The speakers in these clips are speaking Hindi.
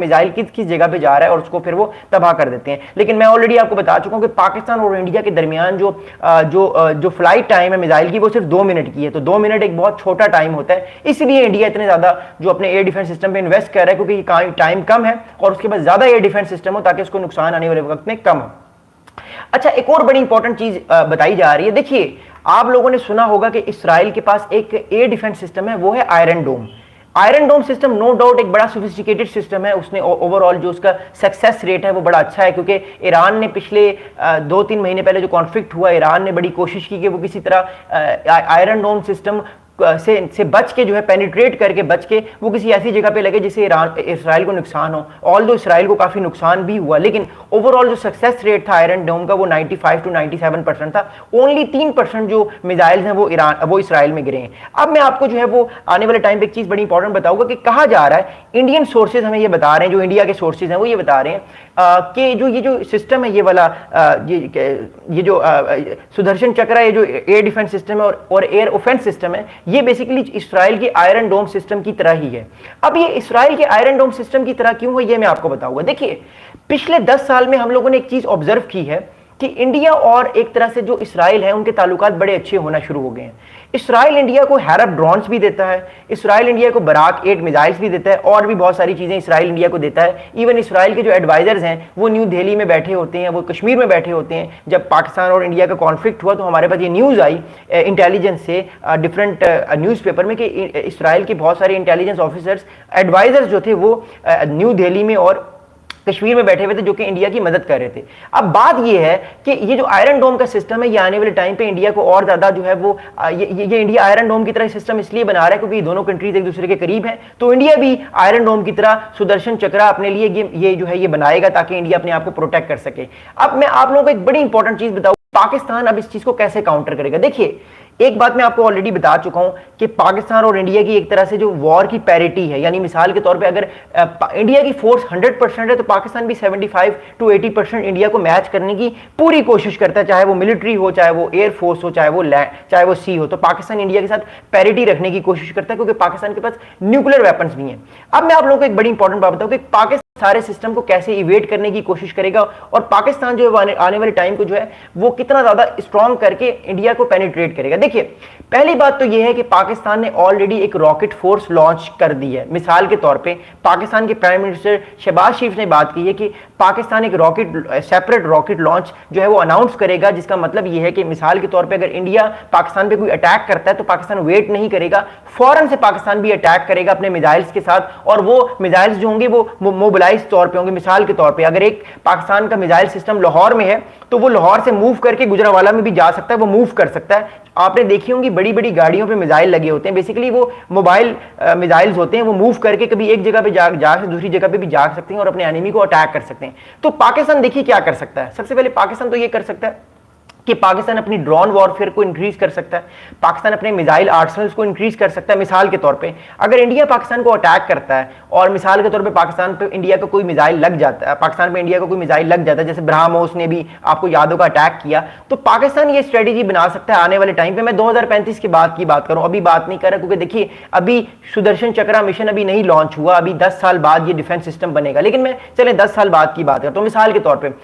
मिसाइल किस किस जगह पे जा रहा है और उसको फिर वो तबाह कर देते हैं। लेकिन मैं ऑलरेडी आपको बता चुका हूं कि पाकिस्तान और इंडिया के दरमियान जो फ्लाइट टाइम है मिसाइल की वो सिर्फ 2 मिनट की है। तो 2 मिनट एक बहुत छोटा टाइम होता है, इसलिए इंडिया इतने ज्यादा जो अपने एयर डिफेंस सिस्टम पे इन्वेस्ट कर रहा है, क्योंकि टाइम कम है और उसके बाद ज्यादा एयर डिफेंस सिस्टम हो ताकि उसको नुकसान आने वाले वक्त में कम हो। अच्छा, एक और बड़ी इंपॉर्टेंट चीज बताई जा रही है। देखिए, आप लोगों ने सुना होगा कि इसराइल के पास एक एयर डिफेंस सिस्टम है, वो है आयरन डोम। आयरन डोम सिस्टम नो डाउट एक बड़ा सोफिस्टिकेटेड सिस्टम है। उसने ओवरऑल जो उसका सक्सेस रेट है वो बड़ा अच्छा है, क्योंकि ईरान ने पिछले 2-3 महीने पहले जो कॉन्फ्लिक्ट हुआ, ईरान ने बड़ी कोशिश की कि वो किसी तरह आयरन डोम सिस्टम से बच के जो है पेनिट्रेट करके बच के वो किसी ऐसी जगह पे लगे जिससे इसराइल को नुकसान हो। ऑल्दो इसराइल को काफी नुकसान भी हुआ, लेकिन ओवरऑल जो सक्सेस रेट था आयरन डोम का वो 95 to 97% था। ओनली 3% जो मिसाइल्स हैं वो इसराइल में गिरे हैं। अब मैं आपको जो है वो आने वाले टाइम पे एक चीज बड़ी इंपॉर्टेंट बताऊंगा कि कहा जा रहा है, इंडियन सोर्सेज हमें ये बता रहे हैं, जो इंडिया के सोर्सेज हैं वो ये बता रहे हैं कि ये जो सिस्टम है ये वाला ये जो सुदर्शन चक्र है, ये जो एयर डिफेंस सिस्टम है और एयर ऑफेंस सिस्टम है, ये बेसिकली इसराइल के आयरन डोम सिस्टम की तरह ही है। अब ये इसराइल के आयरन डोम सिस्टम की तरह क्यों है ये मैं आपको बताऊंगा। देखिए, पिछले 10 साल में हम लोगों ने एक चीज ऑब्जर्व की है कि इंडिया और एक तरह से जो इसराइल है उनके ताल्लुकात बड़े अच्छे होना शुरू हो गए हैं। इसराइल इंडिया को हैरप ड्रोन्स भी देता है, इसराइल इंडिया को बराक 8 मिसाइल्स भी देता है, और भी बहुत सारी चीजें इसराइल इंडिया को देता है। इवन इसराइल के जो एडवाइजर्स हैं वो न्यू दिल्ली में बैठे होते हैं, वो कश्मीर में बैठे होते हैं। जब पाकिस्तान और इंडिया का कॉन्फ्लिक्ट हुआ तो हमारे पास ये न्यूज़ आई इंटेलिजेंस से डिफरेंट न्यूज़पेपर में कि इसराइल के बहुत सारे इंटेलिजेंस ऑफिसर्स एडवाइजर्स जो थे वो न्यू दिल्ली में और कश्मीर में बैठे हुए थे, जो कि इंडिया की मदद कर रहे थे। अब बात यह है कि ये जो आयरन डोम का सिस्टम है ये आने वाले टाइम पे इंडिया को और ज्यादा जो है वो ये इंडिया आयरन डोम की तरह सिस्टम इसलिए बना रहा है क्योंकि दोनों कंट्रीज एक दूसरे के करीब हैं। तो इंडिया भी आयरन डोम की तरह सुदर्शन चक्र अपने लिए ये जो है ये बनाएगा ताकि इंडिया अपने आप को प्रोटेक्ट कर सके। अब मैं आप लोगों को एक बड़ी इंपॉर्टेंट चीज बताऊं, पाकिस्तान अब इस चीज को कैसे काउंटर करेगा। देखिए, एक बात मैं आपको ऑलरेडी बता चुका हूं कि पाकिस्तान और इंडिया की एक तरह से जो वॉर की पैरिटी है, यानी मिसाल के तौर पे अगर इंडिया की फोर्स 100% है तो पाकिस्तान भी 75 to 80% इंडिया को मैच करने की पूरी कोशिश करता है, चाहे वो मिलिट्री हो, चाहे वो एयर फोर्स हो, चाहे वो सी हो। तो पाकिस्तान इंडिया के साथ पैरिटी रखने की कोशिश करता है क्योंकि पाकिस्तान के पास न्यूक्लियर वेपन्स भी हैं। अब मैं आप लोगों को एक बड़ी इंपॉर्टेंट बात बताऊं कि पाकिस्तान सारे सिस्टम को कैसे इवेट करने की कोशिश करेगा और पाकिस्तान जो है आने वाले टाइम को जो है वो कितना ज्यादा स्ट्रॉन्ग करके इंडिया को पेनिट्रेट करेगा। देखिए, पहली बात तो यह है कि पाकिस्तान ने ऑलरेडी एक रॉकेट फोर्स लॉन्च कर दी है। मिसाल के तौर पे पाकिस्तान के प्राइम मिनिस्टर शहबाज शरीफ ने बात की है कि पाकिस्तान एक सेपरेट रॉकेट लॉन्च जो है वो अनाउंस करेगा, जिसका मतलब यह है कि मिसाल के तौर पे अगर इंडिया पाकिस्तान पे कोई अटैक करता है तो पाकिस्तान वेट नहीं करेगा, फौरन से पाकिस्तान भी अटैक करेगा अपने मिसाइल्स के साथ, और वो मिसाइल्स जो होंगे वो मोबिलाइज तौर पे होंगे। मिसाल के तौर पे अगर एक पाकिस्तान का मिसाइल सिस्टम लाहौर में है तो वो लाहौर से मूव करके गुजरांवाला में भी जा सकता है, वो मूव कर सकता है। आपने देखी होंगी बड़ी बड़ी गाड़ियों पे मिसाइल लगे होते हैं, बेसिकली वो मोबाइल मिसाइल्स होते हैं, वो मूव करके कभी एक जगह पे जा दूसरी जगह पे भी जा सकते हैं और अपने एनिमी को अटैक कर सकते हैं। तो पाकिस्तान देखिए क्या कर सकता है। सबसे पहले पाकिस्तान तो ये कर सकता है कि पाकिस्तान अपनी ड्रोन वॉरफेयर को इंक्रीज कर सकता है, पाकिस्तान अपने मिसाइल आर्सनल्स को इंक्रीज कर सकता है। मिसाल के तौर पे अगर इंडिया पाकिस्तान को अटैक करता है और मिसाल के तौर पे पाकिस्तान पे इंडिया को कोई मिसाइल लग जाता है, पाकिस्तान पे इंडिया को कोई मिसाइल लग जाता है, जैसे ब्रह्मोस ने भी आपको याद होगा अटैक किया, तो पाकिस्तान ये स्ट्रेटेजी बना सकता है आने वाले टाइम पे। मैं 2035 के बाद की बात करूं, अभी बात नहीं कर रहा, क्योंकि देखिए अभी सुदर्शन चक्र मिशन अभी नहीं लॉन्च हुआ, अभी 10 साल बाद ये डिफेंस सिस्टम बनेगा। लेकिन मैं चले 10 साल बाद की बात करता हूं। मिसाल के तौर पर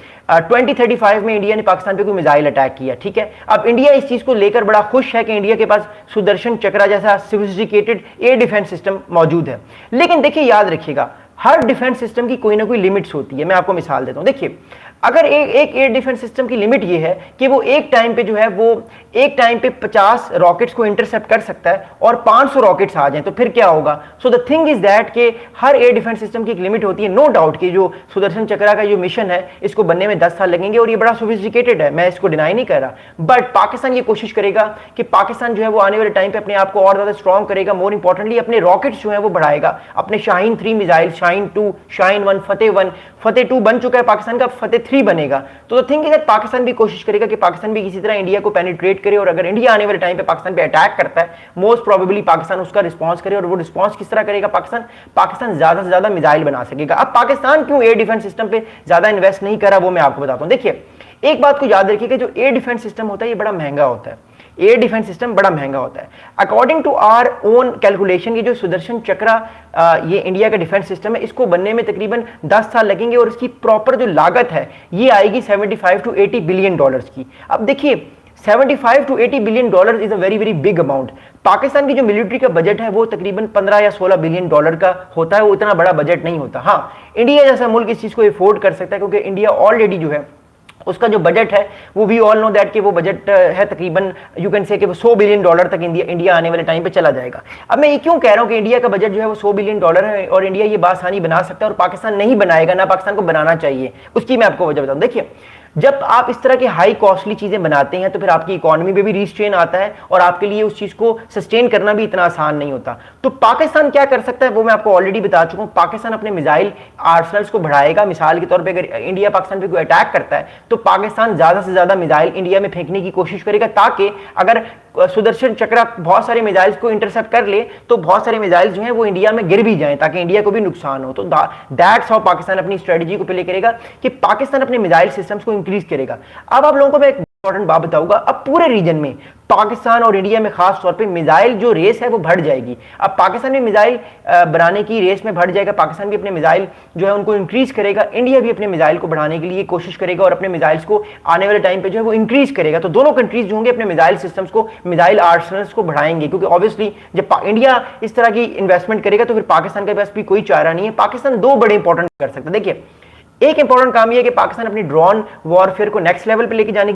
2035 में इंडिया ने पाकिस्तान पे कोई मिसाइल अटैक किया, ठीक है। अब इंडिया इस चीज को लेकर बड़ा खुश है कि इंडिया के पास सुदर्शन चक्र जैसा सोफिस्टिकेटेड एयर डिफेंस सिस्टम मौजूद है। लेकिन देखिए, याद रखिएगा, हर डिफेंस सिस्टम की कोई ना कोई लिमिट्स होती है। मैं आपको मिसाल देता हूं। देखिए, अगर एक एयर डिफेंस सिस्टम की लिमिट ये है कि वो एक टाइम पे जो है वो एक टाइम पे 50 रॉकेट्स को इंटरसेप्ट कर सकता है और 500 रॉकेट्स आ जाएं, तो फिर क्या होगा। So the thing is that कि हर एयर डिफेंस सिस्टम की एक लिमिट होती है। नो डाउट कि जो सुदर्शन चक्र का जो मिशन है इसको बनने में 10 साल लगेंगे और ये बड़ा सोफिस्टिकेटेड है, मैं इसको डिनाई नहीं कर रहा। बट पाकिस्तान ये कोशिश करेगा कि पाकिस्तान जो है वो आने वाले टाइम पे अपने आप को और ज्यादा स्ट्रॉन्ग करेगा। मोर इंपॉर्टेंटली अपने रॉकेट्स जो है वो बढ़ाएगा, अपने शाहीन 3 मिसाइल, शाहीन 2, शाहीन 1, फतेह 2 बन चुका है पाकिस्तान का, फतेह 3 बनेगा। तो the thing is that Pakistan भी कोशिश करेगा कि पाकिस्तान भी किसी तरह इंडिया को पेनिट्रेट करे, और अगर इंडिया आने वाले टाइम पे पाकिस्तान पे अटैक करता है, मोस्ट प्रोबेबली पाकिस्तान उसका रिस्पांस करे। और वो रिस्पांस किस तरह करेगा पाकिस्तान ज्यादा से ज्यादा मिसाइल बना सकेगा। अब पाकिस्तान क्यों एयर डिफेंस सिस्टम पे ज्यादा इन्वेस्ट नहीं करा वो मैं आपको बताता हूं। देखिए, एक बात को याद रखिए कि जो एयर डिफेंस सिस्टम होता है ये बड़ा महंगा होता है। एयर डिफेंस सिस्टम बड़ा महंगा होता है। According to our own calculation, ये जो सुदर्शन चक्रा ये इंडिया का डिफेंस सिस्टम है, इसको बनने में तकरीबन 10 साल लगेंगे और इसकी प्रॉपर जो लागत है ये आएगी 75 टू 80 बिलियन डॉलर्स की। अब देखिए 75 to 80 billion dollar is a very very big amount. Pakistan की जो मिलिट्री का बजट है वो तकरीबन 15 या 16 बिलियन डॉलर का होता है, वो इतना बड़ा बजट नहीं होता। हाँ, इंडिया जैसा मुल्क इस चीज को अफोर्ड कर सकता है क्योंकि इंडिया ऑलरेडी जो है उसका जो बजट है वो भी ऑल नो दैट कि वो बजट है तकरीबन यू कैन से कि वो 100 बिलियन डॉलर तक इंडिया आने वाले टाइम पे चला जाएगा। अब मैं ये क्यों कह रहा हूं कि इंडिया का बजट जो है वो 100 बिलियन डॉलर है और इंडिया ये बासानी बना सकता है और पाकिस्तान नहीं बनाएगा, ना पाकिस्तान को बनाना चाहिए, उसकी मैं आपको वजह बताऊं। देखिए, जब आप इस तरह की हाई कॉस्टली चीजें बनाते हैं तो फिर आपकी इकोनॉमी में भी रिस्ट्रेन आता है और आपके लिए उस चीज को सस्टेन करना भी इतना आसान नहीं होता। तो पाकिस्तान क्या कर सकता है वो मैं आपको ऑलरेडी बता चुका हूं। पाकिस्तान अपने मिसाइल आर्सनल्स को बढ़ाएगा। मिसाल के तौर पे अगर इंडिया पाकिस्तान पे कोई अटैक करता है तो पाकिस्तान ज्यादा से ज्यादा मिसाइल इंडिया में फेंकने की कोशिश करेगा, ताकि अगर सुदर्शन चक्रा बहुत सारे मिसाइल्स को इंटरसेप्ट कर ले तो बहुत सारे मिसाइल्स जो हैं वो इंडिया में गिर भी जाएं, ताकि इंडिया को भी नुकसान हो। तो दैट्स हाउ पाकिस्तान अपनी स्ट्रेटजी को प्ले करेगा कि पाकिस्तान अपने मिसाइल सिस्टम्स को इंक्रीज करेगा। अब आप लोगों को मैं एक इंपॉर्टेंट बात बताऊंगा, अब पूरे रीजन में पाकिस्तान और इंडिया में खास तौर पे मिसाइल जो रेस है वो बढ़ जाएगी। अब पाकिस्तान भी मिसाइल बनाने की रेस में बढ़ जाएगा, पाकिस्तान भी अपने मिसाइल जो है उनको इंक्रीज करेगा, इंडिया भी अपने मिसाइल को बढ़ाने के लिए कोशिश करेगा और अपने मिसाइल्स को आने वाले टाइम पे जो है वो इंक्रीज करेगा। तो दोनों कंट्रीज जो होंगे अपने मिसाइल सिस्टम्स को, मिसाइल आर्सनल्स को बढ़ाएंगे, क्योंकि ऑब्वियसली जब इंडिया इस तरह की इन्वेस्टमेंट करेगा तो फिर पाकिस्तान के पास भी कोई चारा नहीं है। पाकिस्तान दो बड़े इंपॉर्टेंट कर सकता है। देखिए, एक इंपॉर्टेंट काम यह है कि पाकिस्तान अपनी ड्रोन वॉरफेयर को नेक्स्ट लेवल पे लेके जाने